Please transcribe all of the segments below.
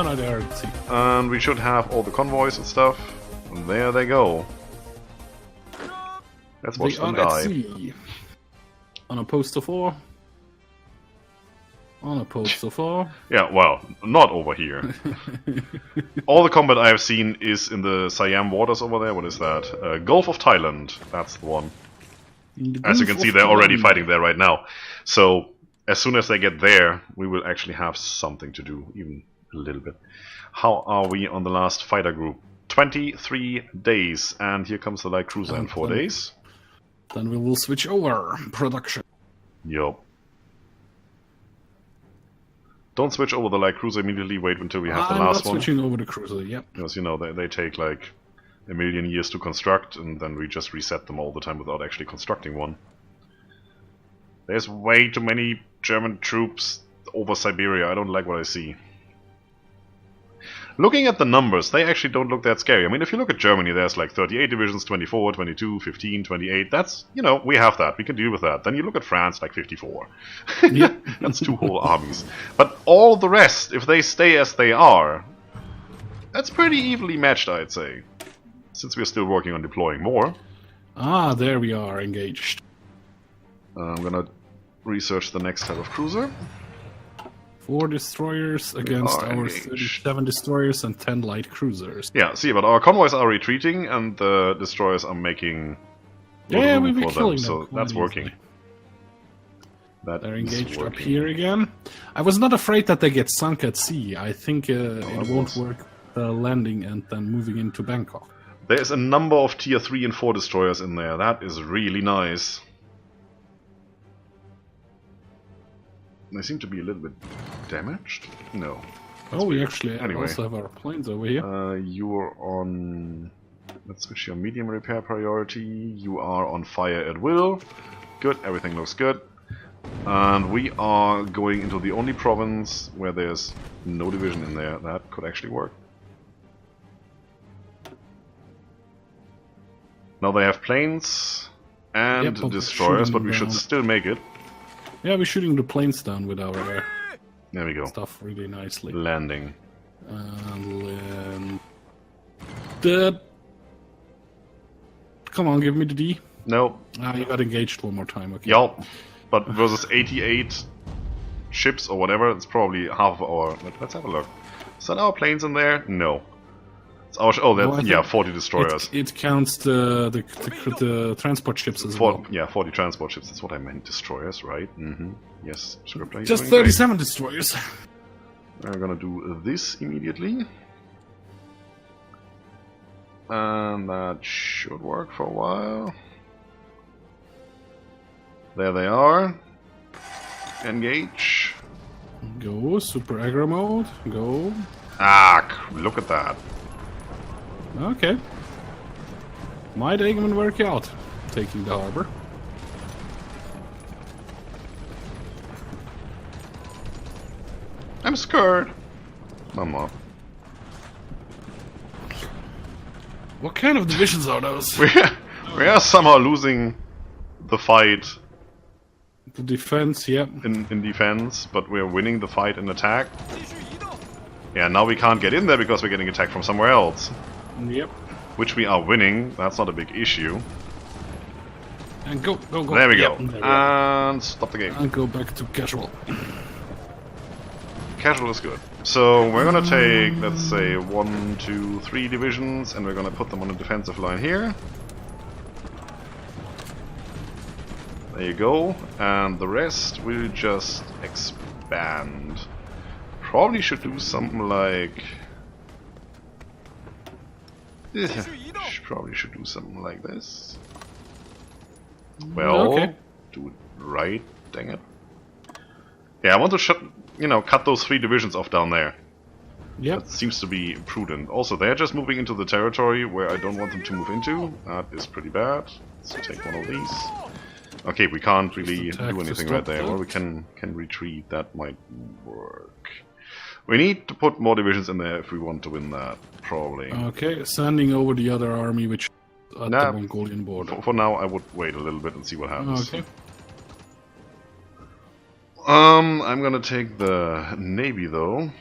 No, no, they are at sea. And we should have all the convoys and stuff. And there they go. Let's watch them At die. sea. On a poster 4. On a poster 4. Yeah, well, not over here. All the combat I have seen is in the Siam waters over there. What is that? Gulf of Thailand. That's the one. As you can see, they're already fighting there right now. So, as soon as they get there, we will actually have something to do, even a little bit. How are we on the last fighter group? 23 days, and here comes the light cruiser in 4 days. Then we will switch over production. Yup. Don't switch over the light cruiser immediately, wait until we have the last one. I'm not switching over the cruiser, yep. Because, you know, they take like a million years to construct, and then we just reset them all the time without actually constructing one. There's way too many German troops over Siberia. I don't like what I see. Looking at the numbers, they actually don't look that scary. I mean, if you look at Germany, there's like 38 divisions, 24, 22, 15, 28. That's, you know, we have that. We can deal with that. Then you look at France, like 54. Yep. That's 2 whole armies. But all the rest, if they stay as they are, that's pretty evenly matched, I'd say. Since we're still working on deploying more. Ah, there we are, engaged. I'm gonna research the next type of cruiser. 4 destroyers against our 37 destroyers and 10 light cruisers. Yeah, see, but our convoys are retreating and the destroyers are making we've been for killing them, so them that's working. They're engaged up here again. I was not afraid that they get sunk at sea. I think it won't work landing and then moving into Bangkok. There's a number of tier 3 and 4 destroyers in there. That is really nice. They seem to be a little bit damaged. No. Oh, we actually anyway. Also have our planes over here. You're on... Let's switch your medium repair priority. You are on fire at will. Good, everything looks good. And we are going into the only province where there's no division in there. That could actually work. Now they have planes and destroyers, but we should still make it. Yeah, we're shooting the planes down with our there we go. Stuff really nicely. Landing. And come on, give me the D. No. Ah, you got engaged one more time. Okay. Yup. But versus 88 ships or whatever, it's probably half of our... Let's have a look. Is that our planes in there? No. It's our... Oh, that's, yeah, 40 destroyers. It counts the transport ships as well. Yeah, 40 transport ships. That's what I meant. Destroyers, right? Mm-hmm. Yes, Scryptar. Just 37 destroyers. We're gonna do this immediately. And that should work for a while. There they are. Engage. Go, super aggro mode. Go. Ah, look at that. Okay. Might even work out. Taking the harbor. I'm scared. Mama. What kind of divisions are those? We are somehow losing the fight. The defense, yep. In defense, but we're winning the fight in attack. Yeah, now we can't get in there because we're getting attacked from somewhere else. Yep. Which we are winning. That's not a big issue. And go. There we go. And stop the game. And go back to casual. Casual is good. So we're gonna take, let's say, 1, 2, 3 divisions, and we're gonna put them on a defensive line here. There you go. And the rest will just expand. Probably should do something like... Probably should do something like this. Well, okay. Do it right, dang it. Yeah, I want to cut those 3 divisions off down there. Yep. That seems to be prudent. Also, they're just moving into the territory where I don't want them to move into. That is pretty bad. Let's take one of these. Okay, we can't really do anything right there. Well, we can retreat. That might work. We need to put more divisions in there if we want to win that, probably. Okay, sending over the other army, which at the Mongolian border. For now, I would wait a little bit and see what happens. Okay. I'm gonna take the Navy, though.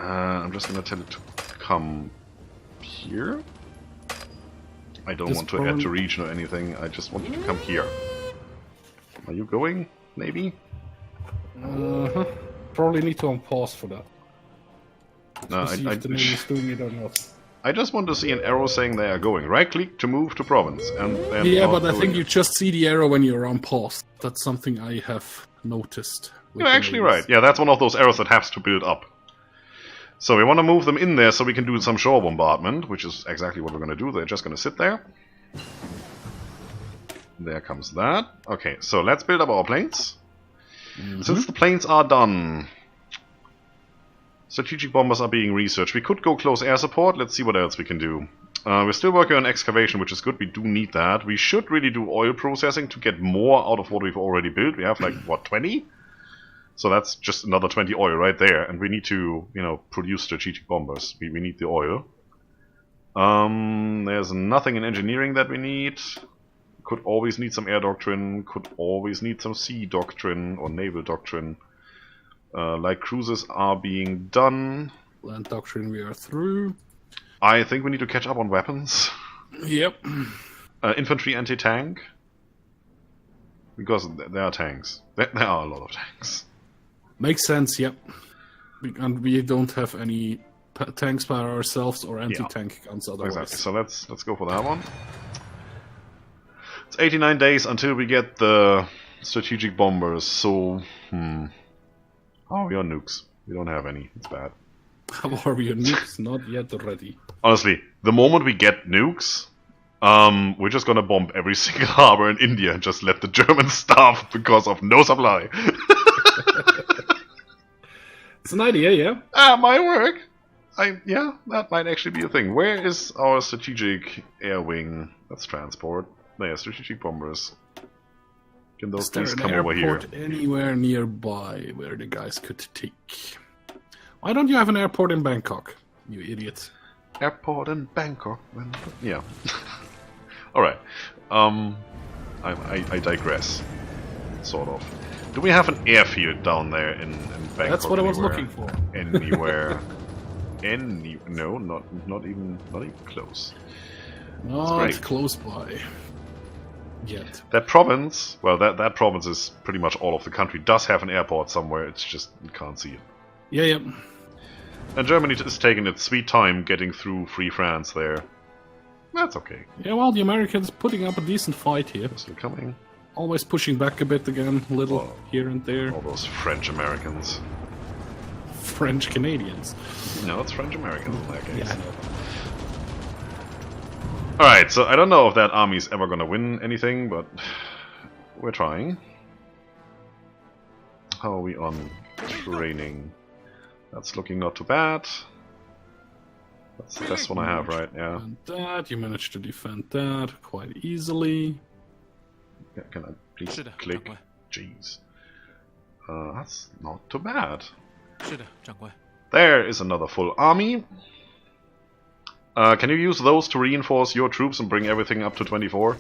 I'm just gonna tell it to come here. I don't want to add to region or anything, I just want you to come here. Are you going, maybe? Probably need to unpause for that. No, See if the Navy is doing it or not. I just want to see an arrow saying they are going. Right click to move to province. And yeah, but I think you just see the arrow when you're on pause. That's something I have noticed. You're actually right. Yeah, that's one of those arrows that has to build up. So we want to move them in there so we can do some shore bombardment, which is exactly what we're going to do. They're just going to sit there. There comes that. Okay, so let's build up our planes. Since the planes are done, strategic bombers are being researched. We could go close air support. Let's see what else we can do. We're still working on excavation, which is good. We do need that. We should really do oil processing to get more out of what we've already built. We have like, what, 20? So that's just another 20 oil right there. And we need to, you know, produce strategic bombers. We need the oil. There's nothing in engineering that we need. Could always need some air doctrine. Could always need some sea doctrine or naval doctrine. Light cruisers are being done. Land doctrine we are through. I think we need to catch up on weapons. Yep. Infantry anti-tank. Because there are tanks. There are a lot of tanks. Makes sense, yep. And we don't have any tanks by ourselves or anti-tank guns otherwise. Exactly. So let's go for that one. It's 89 days until we get the strategic bombers, so... Oh, we are nukes. We don't have any. It's bad. How are we on nukes? Not yet ready. Honestly, the moment we get nukes, we're just gonna bomb every single harbor in India and just let the Germans starve because of no supply. It's an idea, yeah. Might work. Yeah, that might actually be a thing. Where is our strategic air wing? That's transport. There, strategic bombers. Can those things come over here? Anywhere nearby where the guys could take? Why don't you have an airport in Bangkok, you idiot? Airport in Bangkok. Yeah. Alright. I digress. Sort of. Do we have an airfield down there in Bangkok? That's what I was looking for. Anywhere. No, not even close. Not close by. Yet. That province, well, that province is pretty much all of the country, does have an airport somewhere, it's just, you can't see it. Yeah. And Germany is taking its sweet time getting through Free France there. That's okay. Yeah, well, the Americans putting up a decent fight here. Still coming. Always pushing back a bit again, a little here and there. All those French Americans. French Canadians. No, it's French Americans in that case. Yeah, I know. Alright, so I don't know if that army's ever gonna win anything, but we're trying. How are we on training? That's looking not too bad. That's the best one I have, right? Yeah. And that, you managed to defend that quite easily. Yeah, can I please click? Jeez. That's not too bad. There is another full army. Can you use those to reinforce your troops and bring everything up to 24?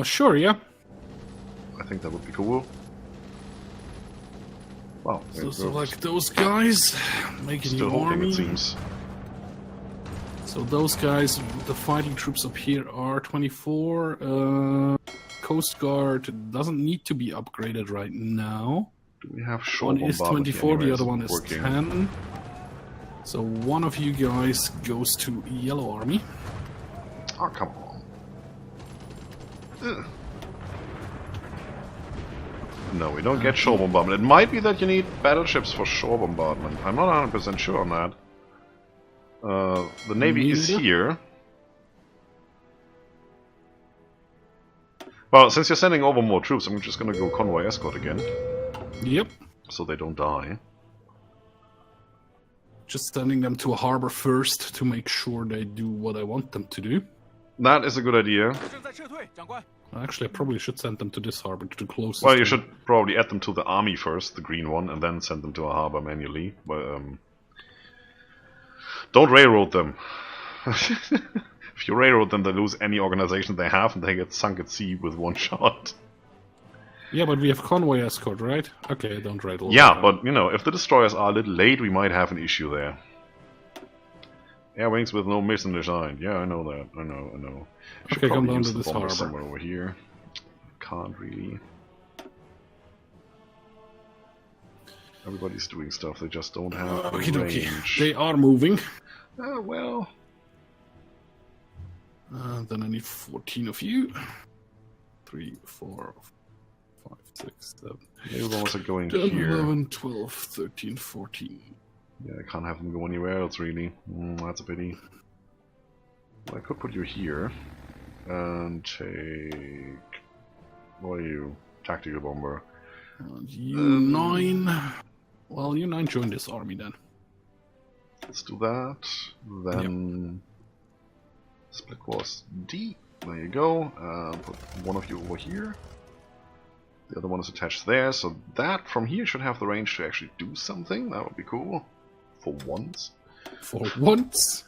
Sure, yeah. I think that would be cool. Wow. So like those guys making still new holding, army. it seems. So those guys, the fighting troops up here are 24. Coast Guard doesn't need to be upgraded right now. Do we have shore One is 24, the other one is 10. So one of you guys goes to Yellow Army. Oh, come on. Ugh. No, we don't get shore bombardment. It might be that you need battleships for shore bombardment. I'm not 100% sure on that. The Navy is here. Well, since you're sending over more troops, I'm just gonna go convoy escort again. Yep. So they don't die. Just sending them to a harbor first to make sure they do what I want them to do. That is a good idea. Actually, I probably should send them to this harbor, to the closest. Well, you should probably add them to the army first, the green one, and then send them to a harbor manually. But, don't railroad them. If you railroad them, they lose any organization they have, and they get sunk at sea with one shot. Yeah, but we have convoy escort, right? Okay, don't write all Yeah, that but, you know, if the destroyers are a little late, we might have an issue there. Air wings with no mission design. Yeah, I know that. I know. Should Okay, come probably down use to the this bomber harbor. somewhere over here. Can't really. Everybody's doing stuff, they just don't have Okie dokie. range. They are moving. Well. Then I need 14 of you. 3, 4, 5, 6, 7. Naval bombers are going 10, here. 11, 12, 13, 14. Yeah, I can't have them go anywhere else, really. That's a pity. Well, I could put you here. And take... What are you? Tactical bomber. And U9. Well, U9 joined this army then. Let's do that. Then... Split course D. There you go. Put one of you over here. The other one is attached there, so that from here should have the range to actually do something. That would be cool. For once. For once?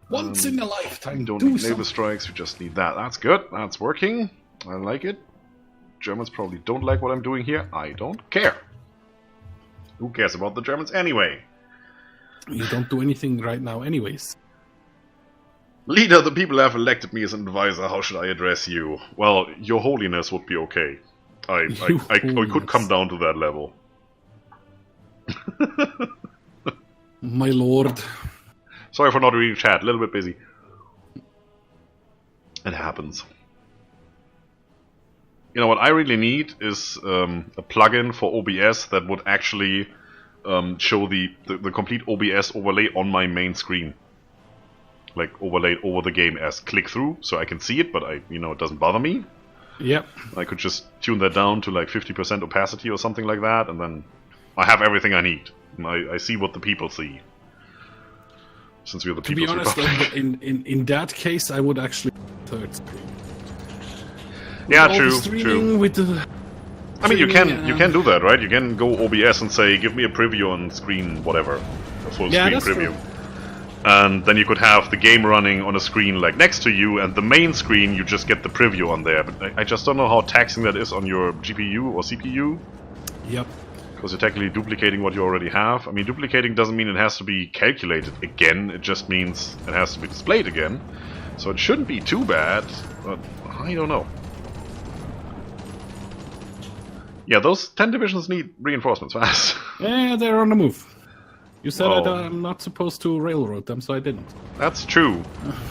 Once in a lifetime. Don't do need something. naval strikes, we just need that. That's good. That's working. I like it. Germans probably don't like what I'm doing here. I don't care. Who cares about the Germans anyway? You don't do anything right now anyways. Leader, the people have elected me as an advisor. How should I address you? Well, your holiness would be okay. I could come down to that level. My lord. Sorry for not reading chat. A little bit busy. It happens. You know what I really need is a plugin for OBS that would actually show the complete OBS overlay on my main screen. Like overlaid over the game as click through, so I can see it, but it doesn't bother me. Yep. I could just tune that down to like 50% opacity or something like that, and then I have everything I need. I see what the people see. Since we're the To be People's honest, Republic. in that case, I would actually third screen. Yeah, All the true. streaming with the I mean, you streaming, can do that, right? You can go OBS and say, give me a preview on screen, whatever, a full screen that's preview. true. And then you could have the game running on a screen like next to you, and the main screen you just get the preview on there. But I just don't know how taxing that is on your GPU or CPU. Yep. Because you're technically duplicating what you already have. I mean, duplicating doesn't mean it has to be calculated again, it just means it has to be displayed again. So it shouldn't be too bad, but I don't know. Yeah, those 10 divisions need reinforcements fast. Yeah, they're on the move. You said Oh. that I'm not supposed to railroad them, so I didn't. That's true.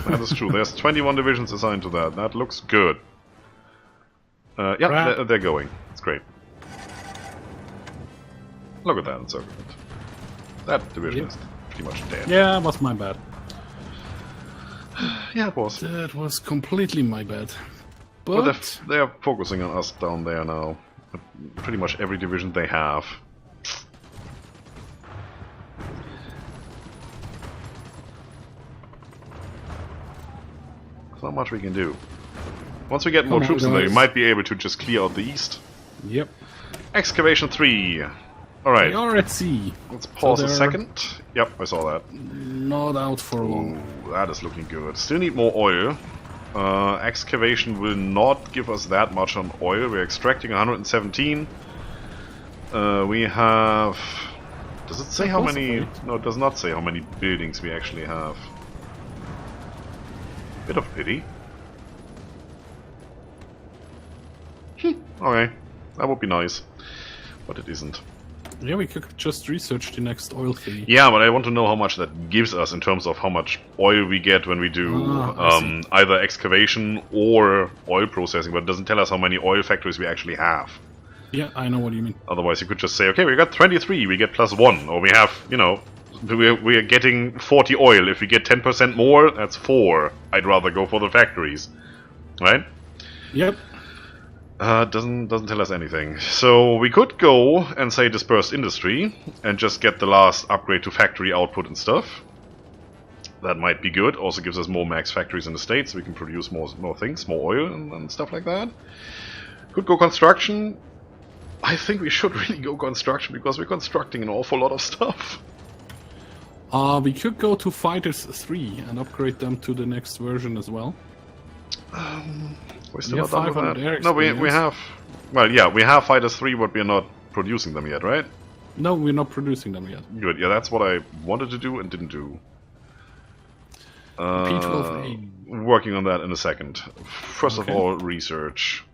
That is true. There's 21 divisions assigned to that. That looks good. Yeah, Right. they're going. It's great. Look at that encirclement. That division Yep. is pretty much dead. Yeah, was my bad. Yeah, it was. That was completely my bad. But But they're focusing on us down there now. Pretty much every division they have. There's not much we can do. Once we get more Come on, troops in there, we guys. might be able to just clear out the east. yep, Excavation 3. they Alright, are at sea. let's pause a they're- second. Yep, I saw that. Not out for long. Ooh, that is looking good. Still need more oil. Excavation will not give us that much on oil. We're extracting 117. We have... Does it say how many... Possibly. No, it does not say how many buildings we actually have. Bit of pity. Okay, that would be nice. But it isn't. Yeah, we could just research the next oil thing. Yeah, but I want to know how much that gives us in terms of how much oil we get when we do I see. either excavation or oil processing, but it doesn't tell us how many oil factories we actually have. Yeah, I know what you mean. Otherwise, you could just say, okay, we got 23, we get +1, or we have, we are getting 40 oil. If we get 10% more, that's 4. I'd rather go for the factories, right? Yep. Doesn't tell us anything. So we could go and say dispersed industry and just get the last upgrade to factory output and stuff. That might be good. Also gives us more max factories in the States, so we can produce more things, more oil and stuff like that. Could go construction. I think we should really go construction because we're constructing an awful lot of stuff. We could go to Fighters 3 and upgrade them to the next version as well. We're We still have not done with 500 that. air No, we experience. have... Well, yeah, we have Fighters 3, but we're not producing them yet, right? No, we're not producing them yet. Good, yeah, that's what I wanted to do and didn't do. P12A. Working on that in a second. First of Okay. all, research.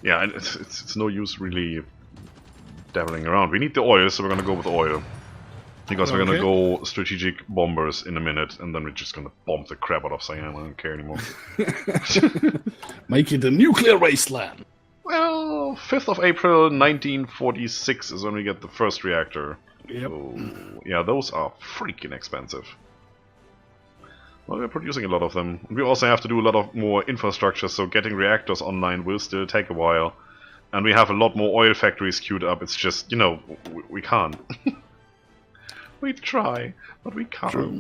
Yeah, and it's no use really dabbling around. We need the oil, so we're gonna go with oil. Because we're gonna go strategic bombers in a minute, and then we're just gonna bomb the crap out of Siam. I don't care anymore. Make it a nuclear wasteland. Well, 5th of April 1946 is when we get the first reactor. Yep. So, yeah, those are freaking expensive. Well, we're producing a lot of them. We also have to do a lot of more infrastructure, so getting reactors online will still take a while. And we have a lot more oil factories queued up. It's just, you know, we can't. We try, but we can't. True.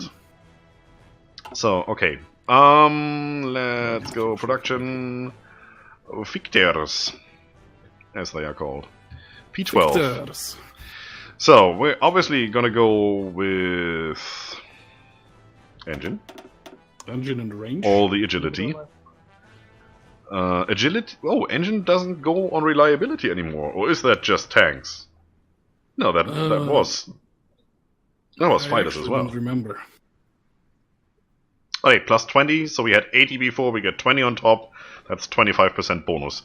So, okay. Let's go production. Fictors, as they are called. P12. Victors. So, we're obviously gonna go with engine. Engine and range. All the agility. Agility? Oh, engine doesn't go on reliability anymore. Or is that just tanks? No, that was fighters as I well. don't remember. Okay, plus 20, so we had 80 before, we get 20 on top. That's 25% bonus.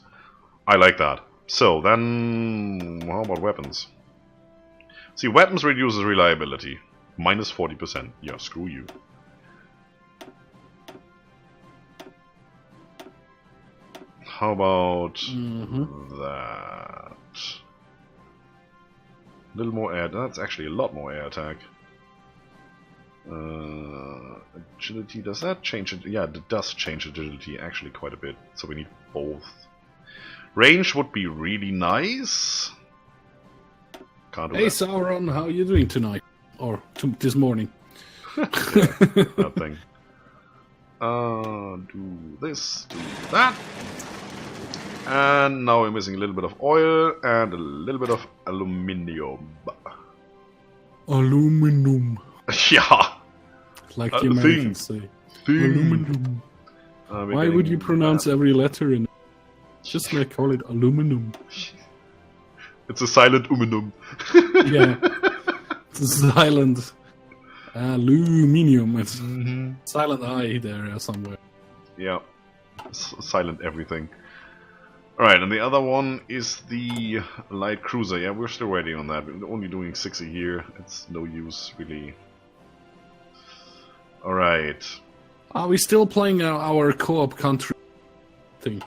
I like that. So, then... how about weapons? See, weapons reduces reliability. Minus 40%. Yeah, screw you. How about that? A little more air... That's actually a lot more air attack. Agility, does that change it? Yeah, it does change agility actually quite a bit, so we need both. Range would be really nice. Can't do Hey that. Sauron, how are you doing tonight? Or this morning? Yeah, that thing. Do this, do that. And now we're missing a little bit of oil and a little bit of aluminium. Aluminum. Yeah. Like the Americans say. Aluminum. Why would you pronounce every letter in it? Just like call it aluminum. It's a silent aluminum. Yeah. It's silent aluminium. It's silent I there somewhere. Yeah. Silent everything. Alright, and the other one is the light cruiser. Yeah, we're still waiting on that. We're only doing 6 a year. It's no use, really. Alright. Are we still playing our co-op country thing?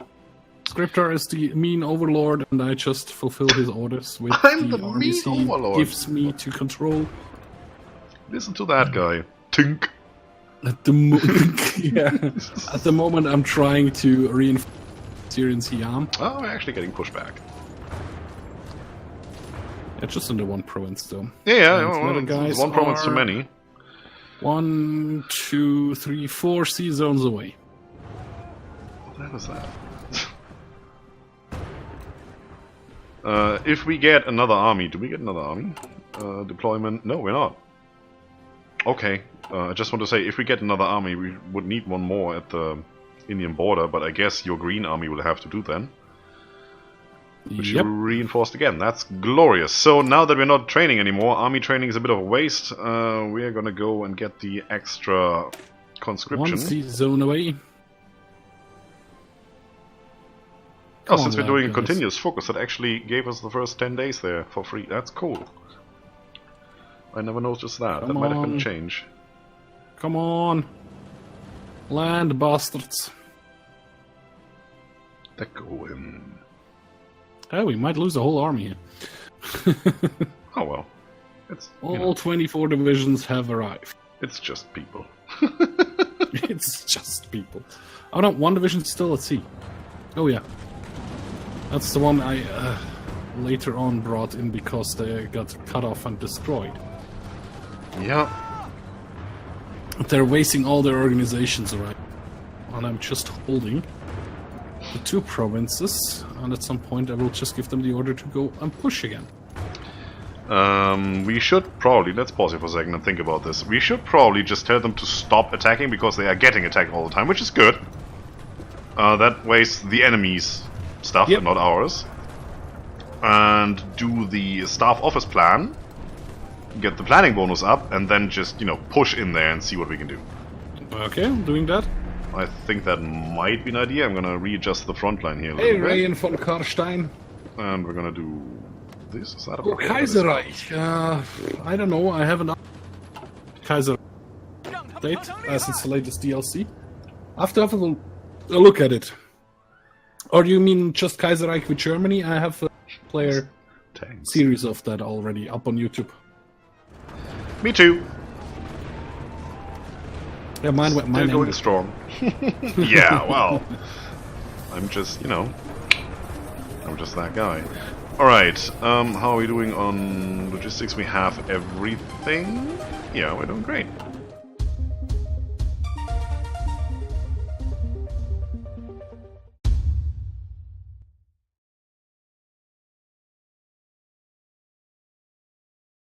Scryptar is the mean overlord, and I just fulfill his orders with I'm the the armies mean he overlord. gives me to control. Listen to that guy. Tink. At the at the moment, I'm trying to reinforce Syrian SIAM. Oh, we're actually getting pushed back. Yeah, just in the one province, though. Yeah, And the other guys one province too are many. 1, 2, 3, 4 sea zones away. What the hell is that? If we get another army, do we get another army? Deployment? No, we're not. Okay, I just want to say, if we get another army, we would need one more at the Indian border, but I guess your green army will have to do then. Which you reinforced again. That's glorious. So now that we're not training anymore, army training is a bit of a waste. We are gonna go and get the extra conscription. One sea zone away. Oh, since we're doing a continuous focus, that actually gave us the first 10 days there for free. That's cool. I never noticed that. That might have been a change. Come on. Land bastards. They're going. Oh, we might lose the whole army here. Oh well. It's, all 24 divisions have arrived. It's just people. It's just people. Oh no, one division's still at sea. Oh yeah. That's the one I later on brought in because they got cut off and destroyed. Yeah. They're wasting all their organizations around. And I'm just holding the 2 provinces, and at some point I will just give them the order to go and push again. We should probably, let's pause here for a second and think about this. We should probably just tell them to stop attacking because they are getting attacked all the time, which is good. That wastes the enemy's stuff and not ours. And do the staff office plan, get the planning bonus up, and then just, you know, push in there and see what we can do. Okay, I'm doing that. I think that might be an idea. I'm gonna readjust the front line here a Hey, little bit. Rayen von Karstein. And we're gonna do this. Is that a Oh, Kaiserreich. I don't know. I haven't Kaiser update as it's the latest DLC. I have to have a look at it. Or do you mean just Kaiserreich with Germany? I have a player series of that already up on YouTube. Me too. Yeah, mine Still going strong. Yeah, well, I'm just, you know, I'm just that guy. Alright, how are we doing on logistics? We have everything. Yeah, we're doing great.